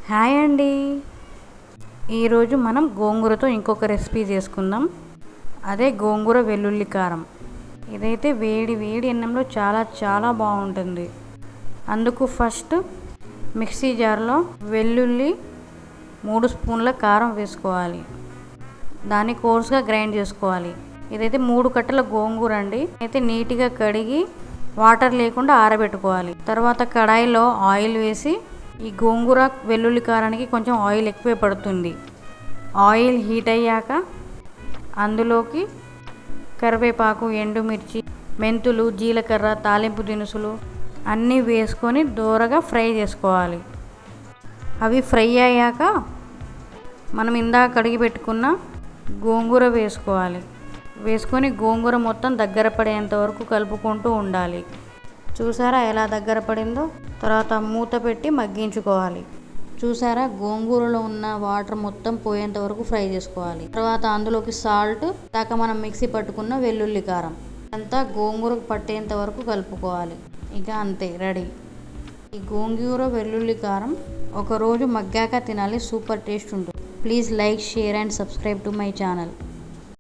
Hi అండి. ఈరోజు మనం గోంగూరతో ఇంకొక రెసిపీ చేసుకుందాం. అదే గోంగూర వెల్లుల్లి కారం. ఇదైతే వేడి వేడి అన్నంలో చాలా చాలా బాగుంటుంది. అందుకు ఫస్ట్ మిక్సీ జార్లో వెల్లుల్లి 3 స్పూన్ల కారం వేసుకోవాలి. దాన్ని కోర్స్గా గ్రైండ్ చేసుకోవాలి. ఇదైతే 3 కట్టల గోంగూర అండి. అయితే నీట్గా కడిగి వాటర్ లేకుండా ఆరబెట్టుకోవాలి. తర్వాత కడాయిలో ఆయిల్ వేసి ఈ గోంగూర వెల్లుల్లి కారానికి కొంచెం ఆయిల్ ఎక్కువే పడుతుంది. ఆయిల్ హీట్ అయ్యాక అందులోకి కరివేపాకు, ఎండుమిర్చి, మెంతులు, జీలకర్ర, తాలింపు దినుసులు అన్నీ వేసుకొని దోరగా ఫ్రై చేసుకోవాలి. అవి ఫ్రై అయ్యాక మనం ఇందాక కడిగి పెట్టుకున్న గోంగూర వేసుకోవాలి. వేసుకొని గోంగూర మొత్తం దగ్గర పడేంత వరకు కలుపుకుంటూ ఉండాలి. చూసారా ఎలా దగ్గర పడిందో? తర్వాత మూత పెట్టి మగ్గించుకోవాలి. చూసారా, గోంగూరలో ఉన్న వాటర్ మొత్తం పోయేంత వరకు ఫ్రై చేసుకోవాలి. తర్వాత అందులోకి సాల్ట్, దాకా మనం మిక్సీ పట్టుకున్న వెల్లుల్లి కారం అంతా గోంగూరకు పట్టేంత వరకు కలుపుకోవాలి. ఇక అంతే, రెడీ. ఈ గోంగూర వెల్లుల్లి కారం ఒకరోజు మగ్గాక తినాలి. సూపర్ టేస్ట్ ఉంటుంది. Please like, share and subscribe to my channel.